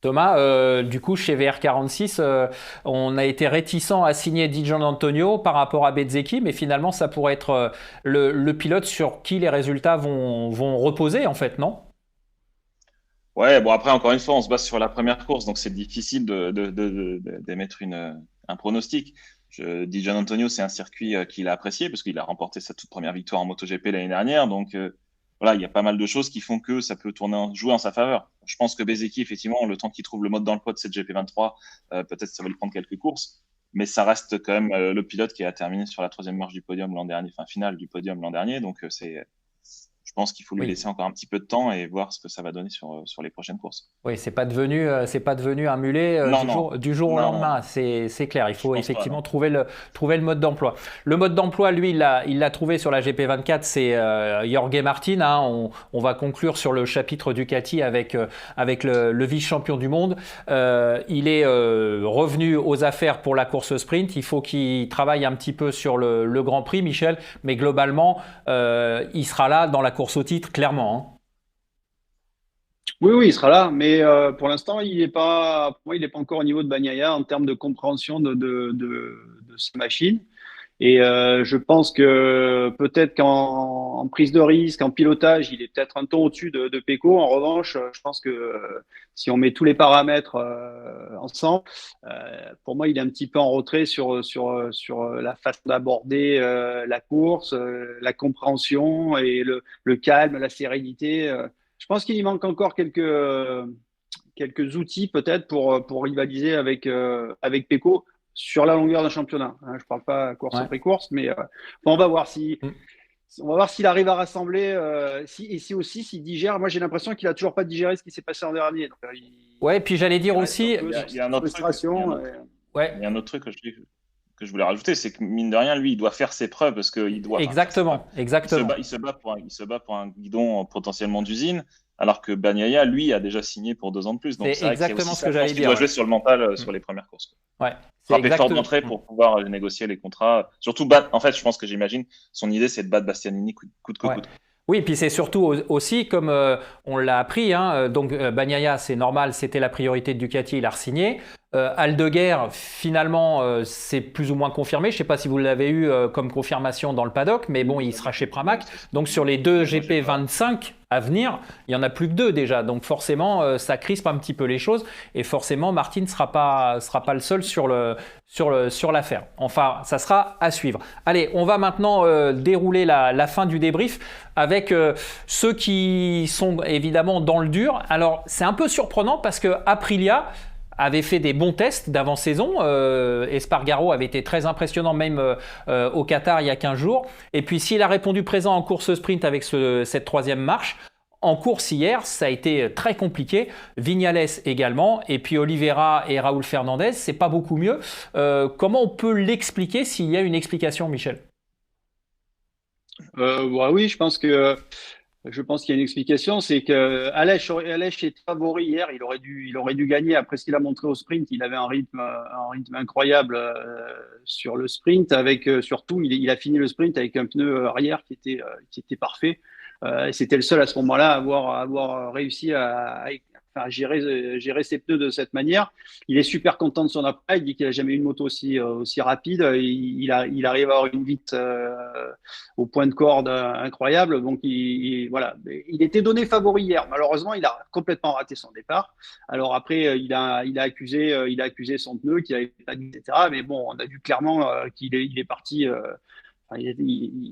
Thomas, du coup, chez VR46, on a été réticent à signer Di Giannantonio par rapport à Bezzecchi, mais finalement, ça pourrait être le pilote sur qui les résultats vont reposer, en fait, non? Ouais, bon, après, encore une fois, on se base sur la première course, donc c'est difficile d'émettre un pronostic. Di Giannantonio, c'est un circuit qu'il a apprécié parce qu'il a remporté sa toute première victoire en MotoGP l'année dernière, donc voilà, il y a pas mal de choses qui font que ça peut jouer en sa faveur. Je pense que Bezzecchi, effectivement, le temps qu'il trouve le mode d'emploi de cette GP23, peut-être ça va lui prendre quelques courses, mais ça reste quand même le pilote qui a terminé sur la troisième marche du podium l'an dernier, enfin finale du podium l'an dernier, donc je pense qu'il faut lui laisser encore un petit peu de temps et voir ce que ça va donner sur les prochaines courses. Oui, c'est pas devenu un mulet du jour au lendemain. C'est clair. Il faut effectivement trouver le mode d'emploi. Le mode d'emploi, lui, il l'a trouvé sur la GP24. C'est Jorge Martin. Hein. On va conclure sur le chapitre Ducati avec le vice-champion du monde. Il est revenu aux affaires pour la course sprint. Il faut qu'il travaille un petit peu sur le Grand Prix, Michel. Mais globalement, il sera là dans la course au titre, clairement. Hein. Oui, il sera là, mais pour l'instant, il n'est pas encore au niveau de Bagnaia en termes de compréhension de sa machine. Et je pense que peut-être qu'en prise de risque, en pilotage, il est peut-être un ton au-dessus de Pecco. En revanche, je pense que si on met tous les paramètres ensemble, pour moi, il est un petit peu en retrait sur la façon d'aborder la course, la compréhension et le calme, la sérénité. Je pense qu'il y manque encore quelques outils peut-être pour rivaliser avec Pecco sur la longueur d'un championnat. Je ne parle pas course après course, mais on va voir s'il arrive à rassembler, s'il digère. Moi, j'ai l'impression qu'il n'a toujours pas digéré ce qui s'est passé l'an dernier. Donc, ouais, puis j'allais dire aussi. Il y a un autre truc que je voulais rajouter, c'est que mine de rien, lui, il doit faire ses preuves parce qu'il doit. Exactement. Il se bat pour un guidon potentiellement d'usine, alors que Bagnaia, lui, a déjà signé pour 2 ans de plus. Donc c'est exactement ce que j'allais dire. Il doit jouer sur le mental sur les premières courses. Ouais. Frapper fort d'entrée pour pouvoir négocier les contrats. Surtout en fait, je pense que j'imagine, son idée, c'est de battre Bastianini coûte que coûte. Oui, puis c'est surtout aussi, comme on l'a appris, hein, donc Bagnaia, c'est normal, c'était la priorité de Ducati, il a re-signé. Aldeguer, finalement, c'est plus ou moins confirmé. Je ne sais pas si vous l'avez eu comme confirmation dans le paddock, mais bon, il sera chez Pramac. Donc sur les 2 GP25 à venir, il n'y en a plus que 2 déjà. Donc forcément, ça crispe un petit peu les choses. Et forcément, Martin ne sera pas le seul sur l'affaire. Enfin, ça sera à suivre. Allez, on va maintenant dérouler la fin du débrief avec ceux qui sont évidemment dans le dur. Alors, c'est un peu surprenant parce que Aprilia avait fait des bons tests d'avant-saison. Espargaro avait été très impressionnant même au Qatar il y a 15 jours. Et puis s'il a répondu présent en course sprint avec cette 3e marche, En course hier, ça a été très compliqué. Vignales également, et puis Oliveira et Raúl Fernandez, c'est pas beaucoup mieux. Comment on peut l'expliquer, s'il y a une explication, Michel? Oui, je pense qu'il y a une explication, c'est que Aleix est favori hier. Il aurait dû gagner après ce qu'il a montré au sprint. Il avait un rythme incroyable sur le sprint. Avec surtout, il a fini le sprint avec un pneu arrière qui était parfait. Et c'était le seul à ce moment-là à avoir réussi à gérer ses pneus de cette manière. Il est super content de son appareil. Il dit qu'il a jamais eu une moto aussi rapide. Il arrive à avoir une vitesse au point de corde incroyable. Donc, voilà. Il était donné favori hier. Malheureusement, il a complètement raté son départ. Alors après, il a accusé son pneu qui avait pas dit, etc. Mais bon, on a vu clairement qu'il est parti.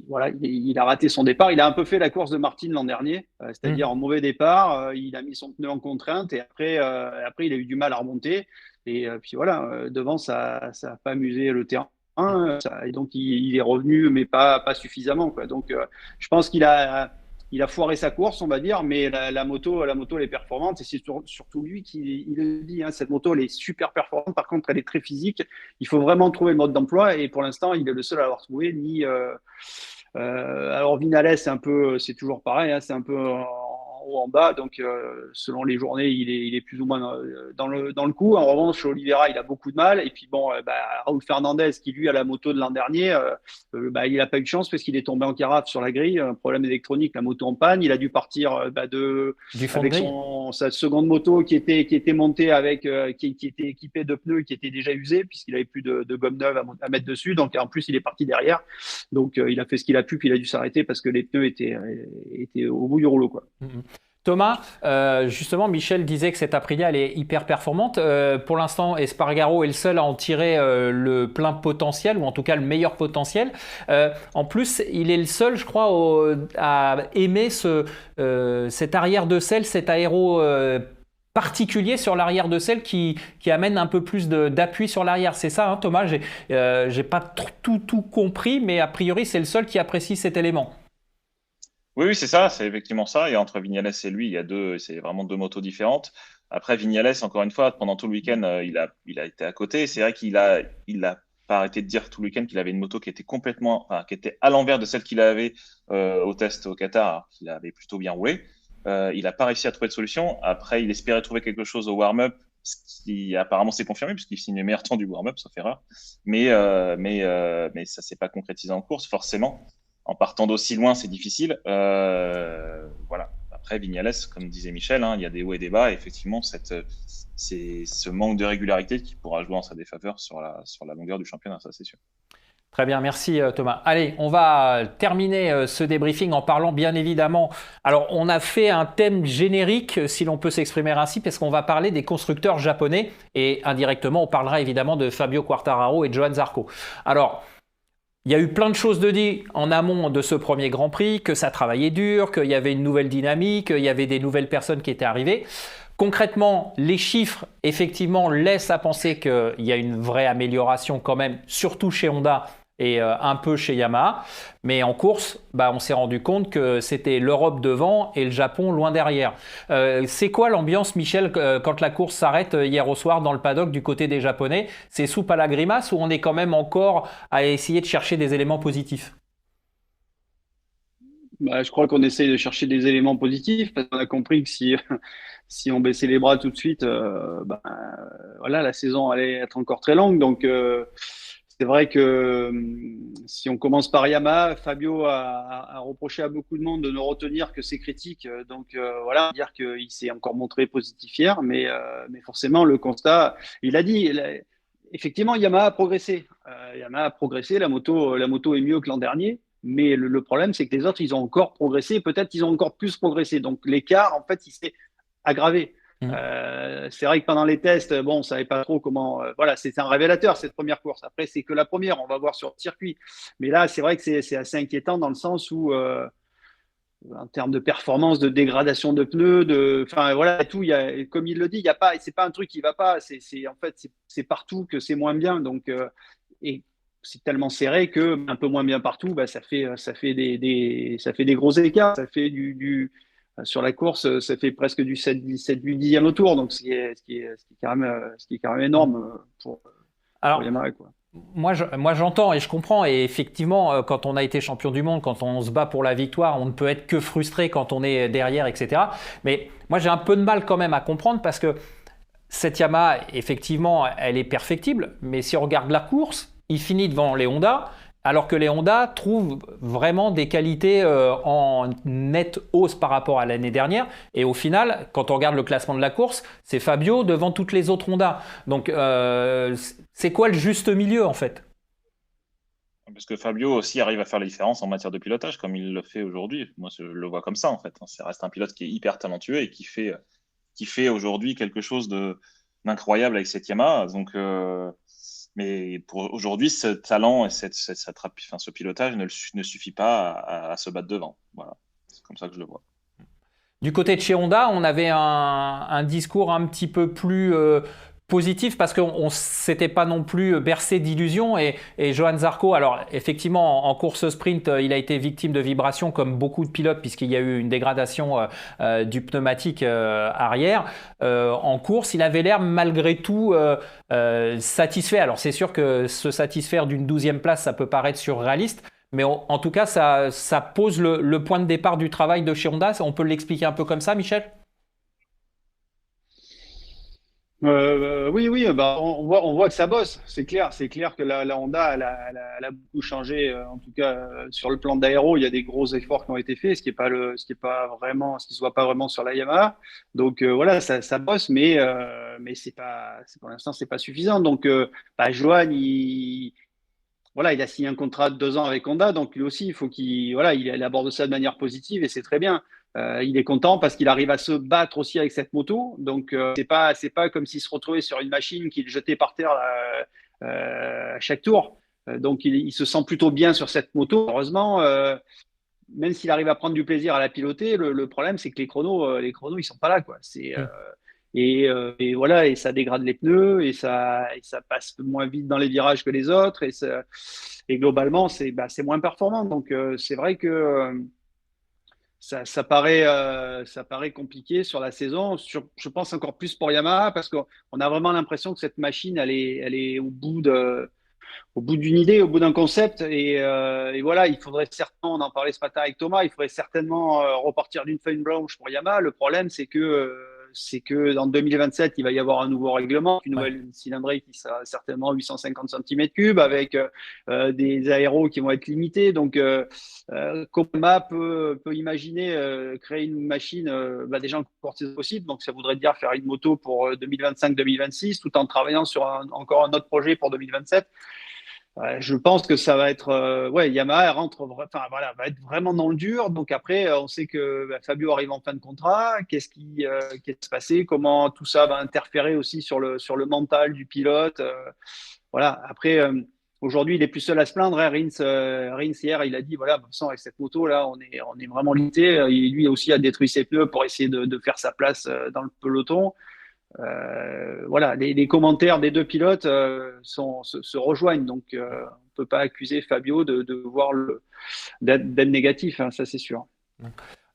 Voilà, il a raté son départ. Il a un peu fait la course de Martin l'an dernier, c'est-à-dire en mauvais départ. Il a mis son pneu en contrainte et après, il a eu du mal à remonter. Et puis voilà, devant, ça n'a pas amusé le terrain. Et donc, il est revenu, mais pas suffisamment, quoi. Donc, je pense il a foiré sa course, on va dire, mais la moto, elle est performante. Et c'est surtout lui qui il le dit, hein, cette moto, elle est super performante. Par contre, elle est très physique. Il faut vraiment trouver le mode d'emploi. Et pour l'instant, il est le seul à l'avoir trouvé. Alors, Vinales, c'est toujours pareil, hein, c'est un peu en haut, en bas. Donc, selon les journées, il est plus ou moins dans le coup. En revanche, Oliveira, il a beaucoup de mal. Et puis, bon, Raúl Fernandez, qui lui a la moto de l'an dernier, il n'a pas eu de chance parce qu'il est tombé en carafe sur la grille. Un problème électronique, la moto en panne. Il a dû partir Du fond de avec grille. sa seconde moto qui était montée qui était équipée de pneus qui étaient déjà usés, puisqu'il avait plus de gomme neuve à mettre dessus. Donc, en plus, il est parti derrière. Donc, il a fait ce qu'il a pu, puis il a dû s'arrêter parce que les pneus étaient au bout du rouleau, quoi. Thomas, justement, Michel disait que cette Aprilia, elle est hyper performante. Pour l'instant, Espargaro est le seul à en tirer le plein potentiel, ou en tout cas le meilleur potentiel. En plus, il est le seul, je crois, à aimer cet arrière de selle, cet aéro particulier sur l'arrière de selle qui amène un peu plus d'appui sur l'arrière. C'est ça, hein, Thomas? J'ai pas tout compris, mais a priori, c'est le seul qui apprécie cet élément. Oui, c'est ça, c'est effectivement ça. Et entre Vignales et lui, c'est vraiment deux motos différentes. Après, Vignales, encore une fois, pendant tout le week-end, il a été à côté. C'est vrai il a pas arrêté de dire tout le week-end qu'il avait une moto qui était qui était à l'envers de celle qu'il avait au test au Qatar, alors qu'il avait plutôt bien roulé. Il n'a pas réussi à trouver de solution. Après, il espérait trouver quelque chose au warm-up, ce qui apparemment s'est confirmé puisqu'il signe le meilleur temps du warm-up, sauf erreur. Mais ça s'est pas concrétisé en course, forcément. En partant d'aussi loin, c'est difficile. Voilà. Après, Vignales, comme disait Michel, hein, il y a des hauts et des bas. Et effectivement, c'est ce manque de régularité qui pourra jouer en sa défaveur sur la longueur du championnat, ça c'est sûr. Très bien, merci Thomas. Allez, on va terminer ce débriefing en parlant bien évidemment. Alors, on a fait un thème générique, si l'on peut s'exprimer ainsi, parce qu'on va parler des constructeurs japonais et indirectement, on parlera évidemment de Fabio Quartararo et de Johann Zarco. Alors, il y a eu plein de choses de dit en amont de ce premier Grand Prix, que ça travaillait dur, qu'il y avait une nouvelle dynamique, qu'il y avait des nouvelles personnes qui étaient arrivées. Concrètement, les chiffres, effectivement, laissent à penser qu'il y a une vraie amélioration quand même, surtout chez Honda et un peu chez Yamaha. Mais en course, on s'est rendu compte que c'était l'Europe devant et le Japon loin derrière. C'est quoi l'ambiance, Michel, quand la course s'arrête hier au soir dans le paddock du côté des Japonais? C'est soupe à la grimace ou on est quand même encore à essayer de chercher des éléments positifs? Je crois qu'on essaye de chercher des éléments positifs parce qu'on a compris que si on baissait les bras tout de suite, voilà, la saison allait être encore très longue. Donc, c'est vrai que si on commence par Yamaha, Fabio a reproché à beaucoup de monde de ne retenir que ses critiques. Donc, voilà, dire qu'il s'est encore montré positif hier, mais forcément, le constat, il a dit, effectivement, Yamaha a progressé. Yamaha a progressé, la moto est mieux que l'an dernier. Mais le problème, c'est que les autres, ils ont encore progressé. Peut-être qu'ils ont encore plus progressé. Donc, l'écart, en fait, il s'est aggravé. C'est vrai que pendant les tests, on ne savait pas trop comment. Voilà, c'est un révélateur, cette première course. Après, c'est que la première, on va voir sur le circuit. Mais là, c'est vrai que c'est assez inquiétant dans le sens où, en termes de performance, de dégradation de pneus, enfin, voilà, tout, comme il le dit, c'est pas un truc qui va pas. En fait, c'est partout que c'est moins bien. Donc, et c'est tellement serré que un peu moins bien partout, ça fait des gros écarts, ça fait sur la course, ça fait presque du 7, 17, du 10e au tour, donc ce qui est quand même énorme pour Alors, Yamaha, quoi. moi, j'entends et je comprends. Et effectivement, quand on a été champion du monde, quand on se bat pour la victoire, on ne peut être que frustré quand on est derrière, etc. Mais moi, j'ai un peu de mal quand même à comprendre parce que cette Yamaha, effectivement, elle est perfectible. Mais si on regarde la course, il finit devant les Honda, alors que les Honda trouvent vraiment des qualités en nette hausse par rapport à l'année dernière. Et au final, quand on regarde le classement de la course, c'est Fabio devant toutes les autres Honda. Donc, c'est quoi le juste milieu en fait? Parce que Fabio aussi arrive à faire la différence en matière de pilotage, comme il le fait aujourd'hui. Moi, je le vois comme ça, en fait. Ça reste un pilote qui est hyper talentueux et qui fait aujourd'hui quelque chose d'incroyable avec cette Yamaha. Donc, mais pour aujourd'hui, ce talent et ce pilotage ne suffit pas à se battre devant. Voilà. C'est comme ça que je le vois. Du côté de chez Honda, on avait un discours un petit peu plus positif parce qu'on ne s'était pas non plus bercé d'illusions. Et Johann Zarco, alors effectivement, en course sprint, il a été victime de vibrations comme beaucoup de pilotes puisqu'il y a eu une dégradation du pneumatique arrière. En course, il avait l'air malgré tout satisfait. Alors c'est sûr que se satisfaire d'une 12e place, ça peut paraître surréaliste. Mais en tout cas, ça pose le point de départ du travail de chez Honda. On peut l'expliquer un peu comme ça, Michel? Oui, oui, bah, on voit que ça bosse. C'est clair que la Honda, elle a beaucoup changé. En tout cas, sur le plan d'aéro, il y a des gros efforts qui ont été faits, ce qui se voit pas vraiment sur la Yamaha. Donc voilà, ça bosse, mais pour l'instant, c'est pas suffisant. Donc, bah, Johan, voilà, il a signé un contrat de 2 ans avec Honda, donc lui aussi, il faut il aborde ça de manière positive et c'est très bien. Il est content parce qu'il arrive à se battre aussi avec cette moto. Donc c'est pas comme s'il se retrouvait sur une machine qu'il jetait par terre à chaque tour. Donc il se sent plutôt bien sur cette moto. Heureusement, même s'il arrive à prendre du plaisir à la piloter, le problème c'est que les chronos ils sont pas là, quoi. Et voilà, et ça dégrade les pneus et ça passe moins vite dans les virages que les autres et globalement c'est moins performant. Donc c'est vrai que ça paraît compliqué sur la saison. Je pense encore plus pour Yamaha parce qu'on a vraiment l'impression que cette machine elle est au bout d'une idée, au bout d'un concept. Et voilà, il faudrait certainement, on en parlait ce matin avec Thomas, il faudrait certainement repartir d'une feuille blanche pour Yamaha. Le problème, c'est que en 2027, il va y avoir un nouveau règlement, une nouvelle cylindrée qui sera certainement 850 cm3 avec des aéros qui vont être limités. Donc, comment Yamaha peut imaginer créer une machine déjà en courte saison possible. Donc, ça voudrait dire faire une moto pour 2025-2026 tout en travaillant sur encore un autre projet pour 2027. Je pense que ça va être Yamaha elle enfin voilà, va être vraiment dans le dur. Donc après, on sait que Fabio arrive en fin de contrat. Qu'est-ce qui va se passer? Comment tout ça va interférer aussi sur le mental du pilote? Voilà. Après, aujourd'hui, il est plus seul à se plaindre, hein. Rins hier, il a dit voilà, de toute façon, avec cette moto là, on est vraiment limité. Lui aussi a détruit ses pneus pour essayer de faire sa place dans le peloton. Voilà, les commentaires des deux pilotes se rejoignent, donc on ne peut pas accuser Fabio de voir d'être négatif, hein, ça c'est sûr.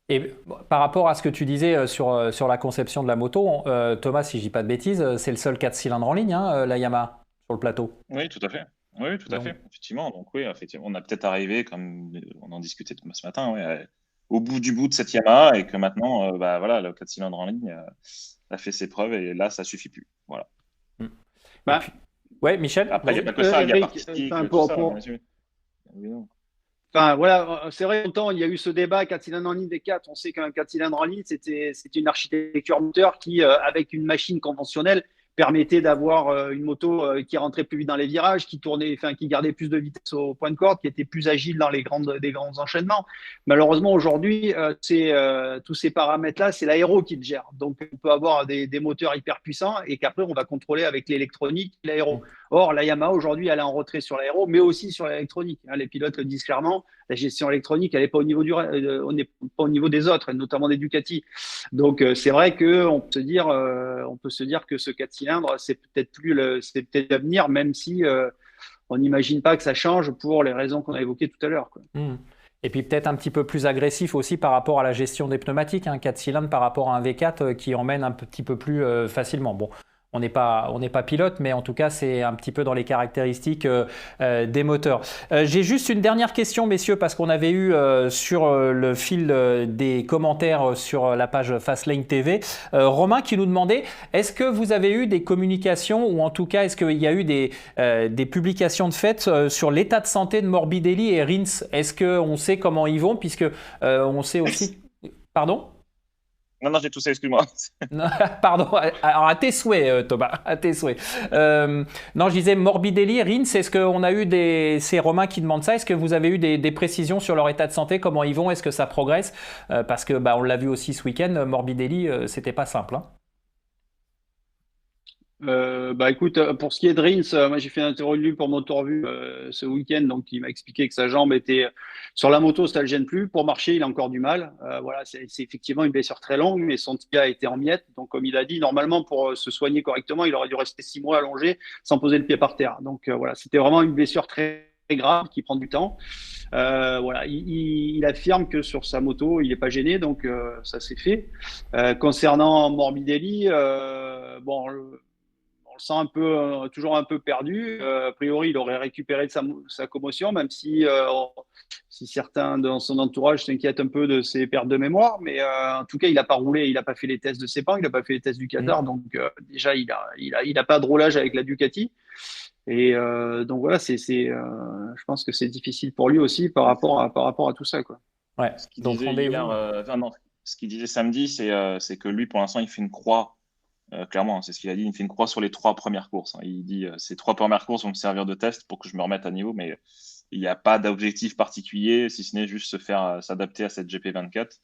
Et par rapport à ce que tu disais sur la conception de la moto, Thomas, si je dis pas de bêtises, c'est le seul 4 cylindres en ligne, hein, la Yamaha, sur le plateau. Oui, tout à fait. Oui, tout à fait. Effectivement. Donc oui, effectivement, on a peut-être arrivé, comme on en discutait ce matin, oui, au bout du bout de cette Yamaha et que maintenant, voilà, le 4 cylindres en ligne a fait ses preuves et là, ça suffit plus. Voilà. Bah, ouais, Michel. Après, il n'y a pas que ça, il y a Eric, partie enfin, tout ça, bien sûr. Oui, non. Enfin, voilà, c'est vrai, longtemps, il y a eu ce débat 4 cylindres en ligne des 4. On sait qu'un 4 cylindres en ligne, c'était une architecture moteur qui, avec une machine conventionnelle, permettait d'avoir une moto qui rentrait plus vite dans les virages, qui tournait, enfin, qui gardait plus de vitesse au point de corde, qui était plus agile dans des grands enchaînements. Malheureusement, aujourd'hui, tous ces paramètres-là, c'est l'aéro qui le gère. Donc, on peut avoir des moteurs hyper puissants et qu'après, on va contrôler avec l'électronique l'aéro. Or, la Yamaha, aujourd'hui, elle est en retrait sur l'aéro, mais aussi sur l'électronique. Les pilotes le disent clairement, la gestion électronique, elle n'est pas au niveau on n'est pas au niveau des autres, notamment des Ducati. Donc, c'est vrai qu'on peut se dire que ce 4 cylindres, c'est peut-être l'avenir, même si on n'imagine pas que ça change pour les raisons qu'on a évoquées tout à l'heure, quoi. Et puis peut-être un petit peu plus agressif aussi par rapport à la gestion des pneumatiques, un 4 cylindres par rapport à un V4 qui emmène un petit peu plus facilement. Bon, on n'est pas pilote, mais en tout cas, c'est un petit peu dans les caractéristiques des moteurs. J'ai juste une dernière question, messieurs, parce qu'on avait eu sur le fil des commentaires sur la page Fastlane TV, Romain qui nous demandait, est-ce que vous avez eu des communications, ou en tout cas, est-ce qu'il y a eu des publications de fait sur l'état de santé de Morbidelli et Rins? Est-ce qu'on sait comment ils vont, puisque on sait aussi... Pardon ? Non, j'ai toussé, excuse-moi. Pardon, alors à tes souhaits, Thomas, à tes souhaits. Non, je disais Morbidelli, Rins, est-ce qu'on a eu c'est Romain qui demande ça, est-ce que vous avez eu des précisions sur leur état de santé, comment ils vont, est-ce que ça progresse? Parce que on l'a vu aussi ce week-end, Morbidelli, c'était pas simple. Hein. Écoute, pour ce qui est de Rins, moi j'ai fait une interview de lui pour Motorvue ce week-end, donc il m'a expliqué que sa jambe était sur la moto, ça le gêne plus. Pour marcher, il a encore du mal. Voilà, c'est effectivement une blessure très longue, mais son tibia a été en miettes. Donc comme il a dit, normalement pour se soigner correctement, il aurait dû rester 6 mois allongé sans poser le pied par terre. Donc voilà, c'était vraiment une blessure très, très grave qui prend du temps. Voilà, il affirme que sur sa moto, il n'est pas gêné, donc ça c'est fait. Concernant Morbidelli, on le sent un peu, toujours un peu perdu. A priori, il aurait récupéré de sa commotion, même si certains dans son entourage s'inquiètent un peu de ses pertes de mémoire. Mais en tout cas, il n'a pas roulé, il n'a pas fait les tests de Sepang, il n'a pas fait les tests du Qatar. Donc déjà, il a pas de roulage avec la Ducati. Et donc voilà, je pense que c'est difficile pour lui aussi par rapport à tout ça, quoi. Ouais. Donc ce qu'il disait samedi, c'est que lui, pour l'instant, il fait une croix. Clairement, c'est ce qu'il a dit. Il fait une croix sur les 3 premières courses. Il dit ces 3 premières courses vont me servir de test pour que je me remette à niveau, mais il n'y a pas d'objectif particulier, si ce n'est juste s'adapter à cette GP24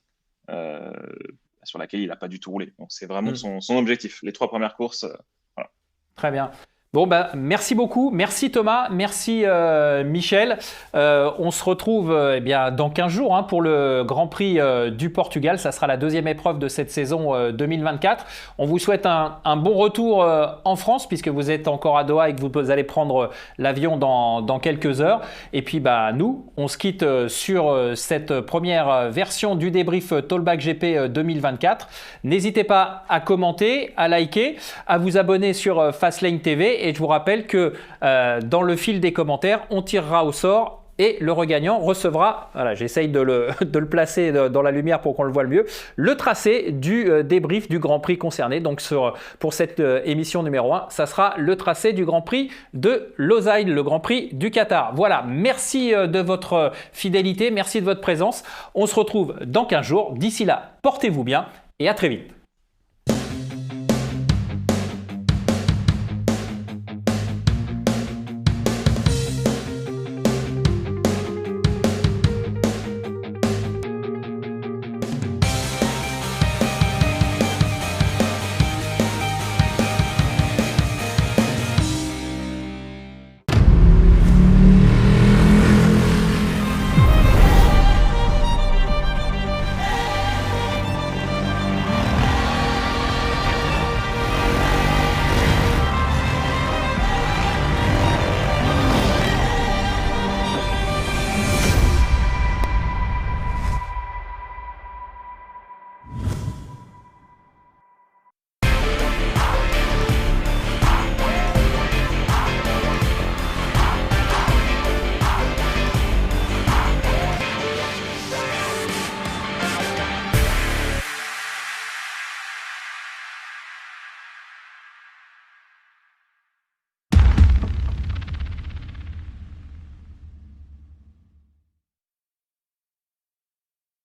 sur laquelle il n'a pas du tout roulé. Donc c'est vraiment son objectif. Les 3 premières courses. Voilà. Très bien. Bon, merci beaucoup. Merci Thomas. Merci Michel. On se retrouve dans 15 jours pour le Grand Prix du Portugal. Ça sera la 2e épreuve de cette saison 2024. On vous souhaite un bon retour en France puisque vous êtes encore à Doha et que vous allez prendre l'avion dans quelques heures. Et puis nous, on se quitte sur cette première version du débrief Talkback GP 2024. N'hésitez pas à commenter, à liker, à vous abonner sur Fastlane TV. Et je vous rappelle que dans le fil des commentaires, on tirera au sort et le regagnant recevra, voilà, j'essaye de le placer dans la lumière pour qu'on le voit le mieux, le tracé du débrief du Grand Prix concerné. Donc pour cette émission numéro 1, ça sera le tracé du Grand Prix de Losail, le Grand Prix du Qatar. Voilà, merci de votre fidélité, merci de votre présence. On se retrouve dans 15 jours. D'ici là, portez-vous bien et à très vite.